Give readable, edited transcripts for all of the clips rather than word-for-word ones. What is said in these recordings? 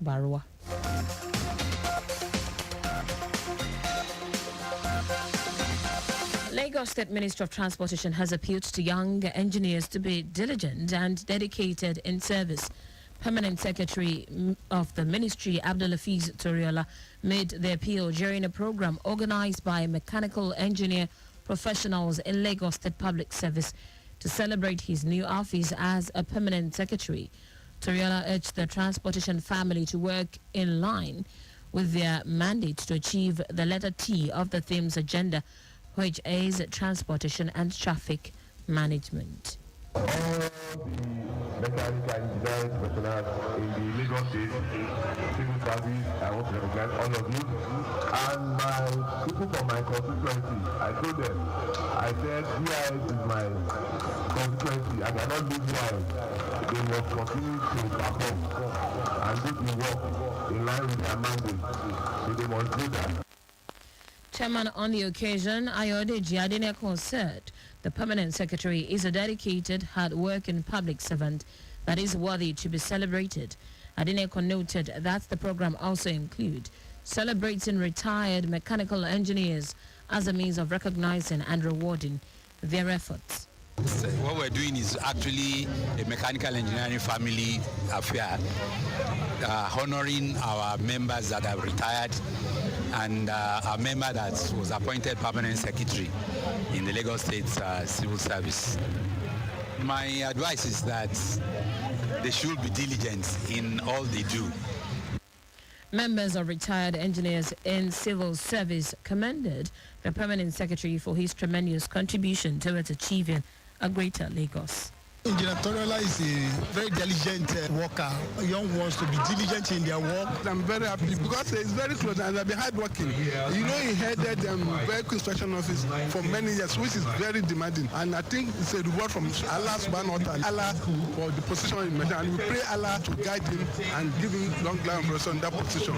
Baruwa. Lagos State Ministry of Transportation has appealed to young engineers to be diligent and dedicated in service. Permanent Secretary of the Ministry, Abdulafiz Toriola, made the appeal during a program organized by mechanical engineer professionals in Lagos State Public Service to celebrate his new office as a permanent secretary. Toriola urged the transportation family to work in line with their mandate to achieve the letter T of the theme's agenda, which is transportation and traffic management. All the mechanical engineering professionals in the Lagos State civil service, I want to recognize all of you. And my people from my constituency, I told them, I said, DIS is my constituency. I cannot leave DIS. They must continue to perform and do the work in line with their mandate. So they must do that. Chairman on the occasion, Ayodeji Adeneko said the permanent secretary is a dedicated, hard-working public servant that is worthy to be celebrated. Adeneko noted that the program also includes celebrating retired mechanical engineers as a means of recognizing and rewarding their efforts. What we're doing is actually a mechanical engineering family affair, honoring our members that have retired and a member that was appointed permanent secretary in the Lagos State Civil Service. My advice is that they should be diligent in all they do. Members of retired engineers in civil service commended the permanent secretary for his tremendous contribution towards achieving a greater Lagos. Engineer Toriola is a very diligent worker. Young ones to be diligent in their work. I'm very happy because he's very close and they've been hardworking. You know, he headed vehicle inspection office for many years, which is very demanding. And I think it's a reward from Allah subhanahu wa ta'ala, Allah for the position in Medina. And we pray Allah to guide him and give him long life and in that position.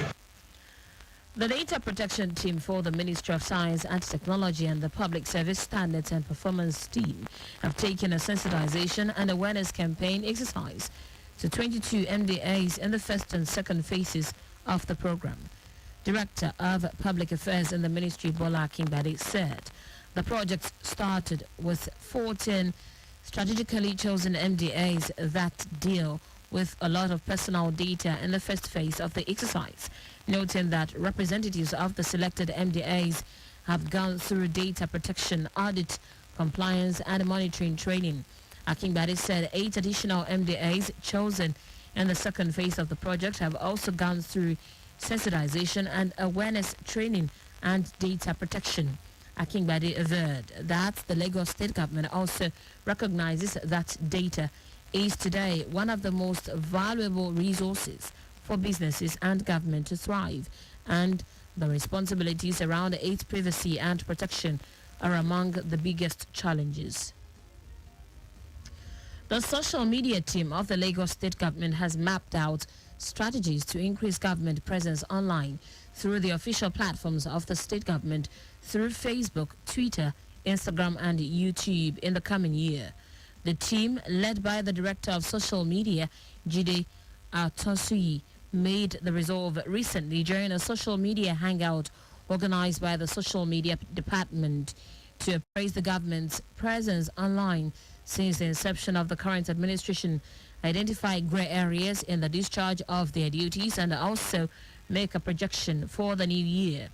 The data protection team for the Ministry of Science and Technology and the Public Service Standards and Performance team have taken a sensitization and awareness campaign exercise to 22 MDAs in the first and second phases of the program. Director of Public Affairs in the Ministry, Bola Akingbade, said the project started with 14 strategically chosen MDAs that deal with a lot of personal data in the first phase of the exercise, noting that representatives of the selected MDAs have gone through data protection, audit, compliance, and monitoring training. Akingbade said 8 additional MDAs chosen in the second phase of the project have also gone through sensitization and awareness training and data protection. Akingbade averred that the Lagos State government also recognizes that data is today one of the most valuable resources for businesses and government to thrive, and the responsibilities around its privacy and protection are among the biggest challenges. The social media team of the Lagos State government has mapped out strategies to increase government presence online through the official platforms of the state government through Facebook, Twitter, Instagram, and YouTube in the coming year. The team, led by the Director of Social Media, Jide Atosuyi, made the resolve recently during a social media hangout organized by the Social Media Department to appraise the government's presence online since the inception of the current administration, identify gray areas in the discharge of their duties, and also make a projection for the new year.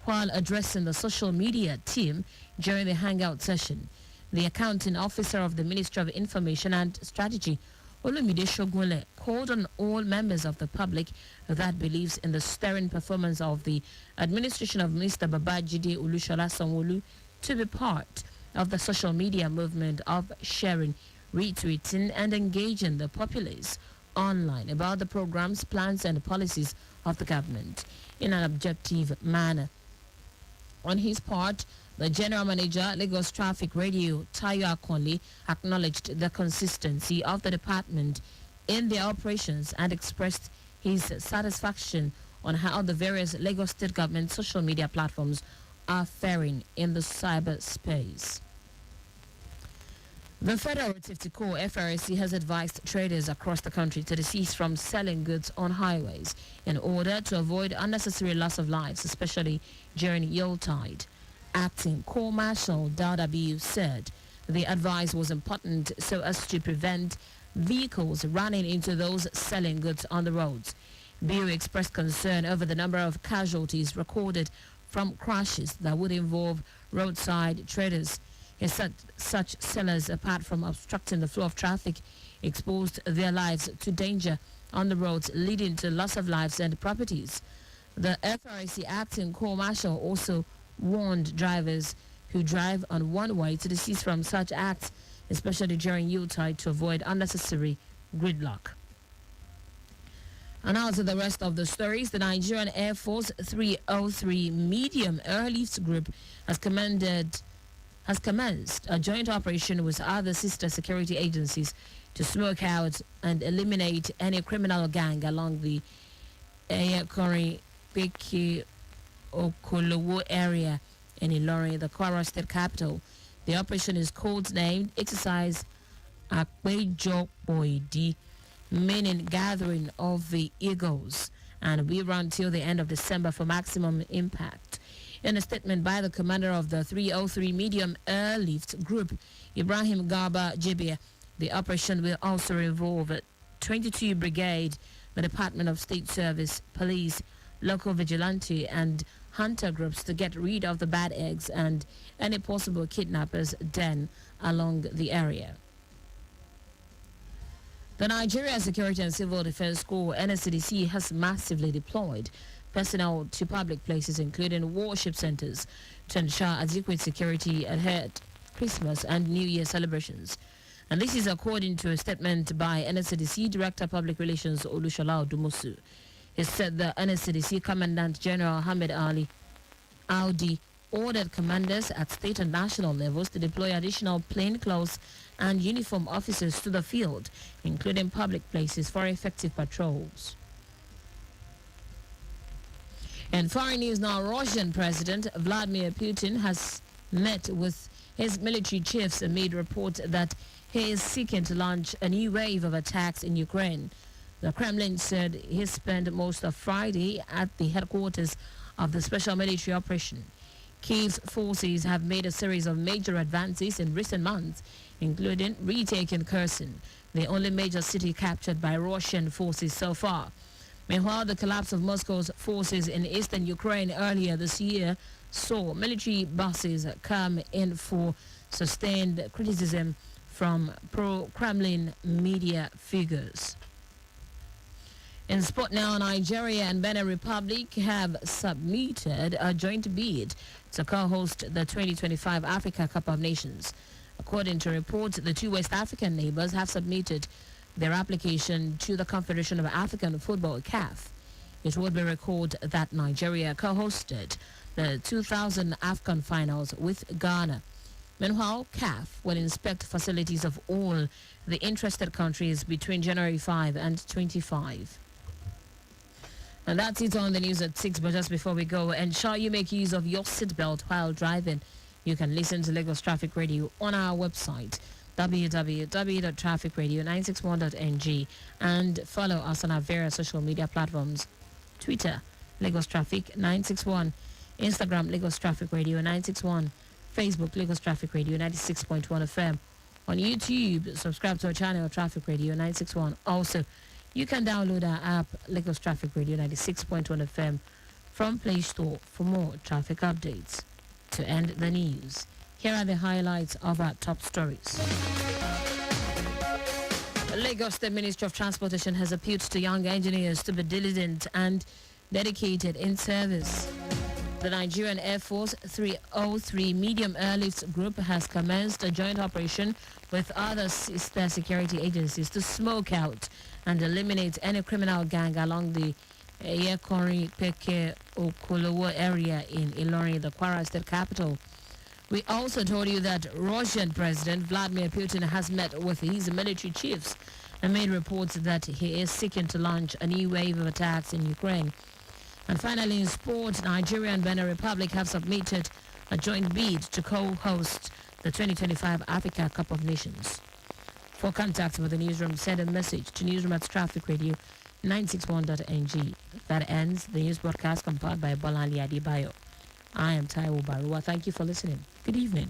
While addressing the social media team during the hangout session, the accounting officer of the Ministry of Information and Strategy, Olumide Shogunle, called on all members of the public that believes in the sterling performance of the administration of Mr. Babajide Olusola Sanwo-Olu to be part of the social media movement of sharing, retweeting, and engaging the populace online about the programs, plans, and policies of the government in an objective manner. On his part, the General Manager, Lagos Traffic Radio, Taiwo Baruwa, acknowledged the consistency of the department in their operations and expressed his satisfaction on how the various Lagos State government social media platforms are faring in the cyberspace. The Federal Safety Corps (FRSC) has advised traders across the country to desist from selling goods on highways in order to avoid unnecessary loss of lives, especially during Yuletide. Acting Corps Marshal Dauda Biu said the advice was important so as to prevent vehicles running into those selling goods on the roads. Biu expressed concern over the number of casualties recorded from crashes that would involve roadside traders. He said such sellers, apart from obstructing the flow of traffic, exposed their lives to danger on the roads, leading to loss of lives and properties. The FRC acting Corps Marshal also warned drivers who drive on one way to desist from such acts, especially during Yuletide, to avoid unnecessary gridlock. And now to the rest of the stories. The Nigerian Air Force 303 Medium Airlift Group has commenced a joint operation with other sister security agencies to smoke out and eliminate any criminal gang along the Eyekori Peke Okolowo area in Ilorin, the Kwara State capital. The operation is codenamed Exercise Akpejo Boidi, meaning gathering of the eagles, and we run till the end of December for maximum impact. In a statement by the commander of the 303 Medium Airlift Group, Ibrahim Garba Jibia, the operation will also involve 22 Brigade, the Department of State Service, police, local vigilante and hunter groups to get rid of the bad eggs and any possible kidnappers' den along the area. The Nigeria Security and Civil Defense Corps (NSCDC) has massively deployed personnel to public places, including worship centers, to ensure adequate security ahead Christmas and New Year celebrations. And this is according to a statement by NSCDC Director Public Relations Olushola Odumosu. He said the NSCDC Commandant General Hamid Ali Audi ordered commanders at state and national levels to deploy additional plainclothes and uniform officers to the field, including public places, for effective patrols. In foreign news now, Russian President Vladimir Putin has met with his military chiefs amid reports that he is seeking to launch a new wave of attacks in Ukraine. The Kremlin said he spent most of Friday at the headquarters of the special military operation. Kyiv's forces have made a series of major advances in recent months, including retaking Kherson, the only major city captured by Russian forces so far. Meanwhile, the collapse of Moscow's forces in eastern Ukraine earlier this year saw military bosses come in for sustained criticism from pro-Kremlin media figures. In sport now, Nigeria and Benin Republic have submitted a joint bid to co-host the 2025 Africa Cup of Nations. According to reports, the two West African neighbors have submitted their application to the Confederation of African Football, CAF. It would be recalled that Nigeria co-hosted the 2000 AFCON finals with Ghana. Meanwhile, CAF will inspect facilities of all the interested countries between January 5 and 25. And that's it on the news at 6. But just before we go, ensure you make use of your seatbelt while driving. You can listen to Lagos Traffic Radio on our website, www.trafficradio961.ng, and follow us on our various social media platforms: Twitter, Lagos Traffic 961, Instagram, Lagos Traffic Radio 961, Facebook, Lagos Traffic Radio 96.1 FM. On YouTube, subscribe to our channel, Traffic Radio 961. Also, you can download our app, Lagos Traffic Radio 96.1 FM, from Play Store for more traffic updates. To end the news, here are the highlights of our top stories. The Lagos State Ministry of Transportation has appealed to young engineers to be diligent and dedicated in service. The Nigerian Air Force 303 Medium Airlift Group has commenced a joint operation with other sister security agencies to smoke out and eliminate any criminal gang along the Eyekori Peke Okolowo area in Ilorin, the Kwara State capital. We also told you that Russian President Vladimir Putin has met with his military chiefs and made reports that he is seeking to launch a new wave of attacks in Ukraine. And finally, in sport, Nigeria and Benin Republic have submitted a joint bid to co-host the 2025 Africa Cup of Nations. For contact with the newsroom, send a message to newsroom@trafficradio961.ng. That ends the news broadcast compiled by Bolali Adibayo. I am Taiwo Baruwa. Thank you for listening. Good evening.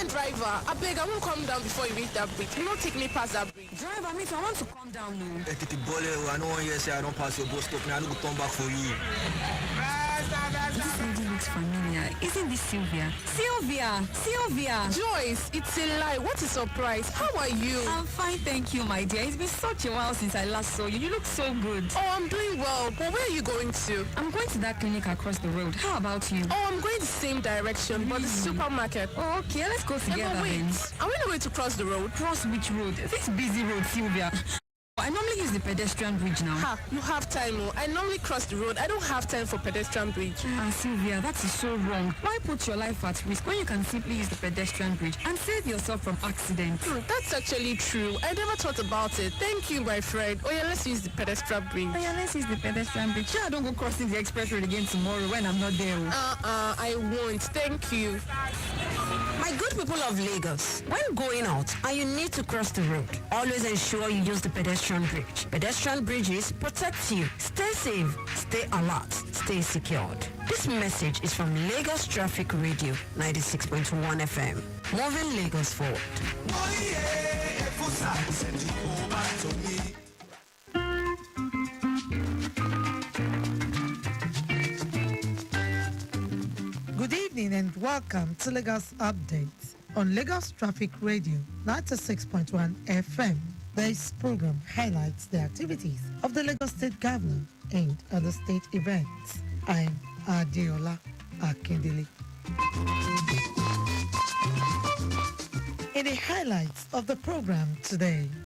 Driver, I beg, I won't come down before you reach that bridge. You don't take me past that bridge. Driver, I want to come down now. I don't want you to say I don't pass your bus stop. I don't come back for you. This lady looks familiar. Isn't this Sylvia? Sylvia! Joyce, it's a lie. What a surprise. How are you? I'm fine, thank you, my dear. It's been such a while since I last saw you. You look so good. Oh, I'm doing well. But where are you going to? I'm going to that clinic across the road. How about you? Oh, I'm going the same direction, but the supermarket. Oh, okay, let's go together wait. then. Are we not going to cross the road? Cross which road? This busy road, Sylvia. I normally use the pedestrian bridge now. Ha, you have time. Oh. I normally cross the road. I don't have time for pedestrian bridge. Sylvia, that is so wrong. Why put your life at risk when you can simply use the pedestrian bridge and save yourself from accidents? That's actually true. I never thought about it. Thank you, my friend. Oh yeah, let's use the pedestrian bridge. Oh yeah, let's use the pedestrian bridge. Sure, I don't go crossing the express road again tomorrow when I'm not there. I won't. Thank you. My good people of Lagos, when going out and you need to cross the road, always ensure you use the pedestrian bridge. Pedestrian bridges protect you. Stay safe, stay alert, stay secured. This message is from Lagos Traffic Radio 96.1 FM. Moving Lagos forward. Good evening and welcome to Lagos Updates on Lagos Traffic Radio 96.1 FM. This program highlights the activities of the Lagos State Governor and other state events. I'm Adeola Akindele. In the highlights of the program today,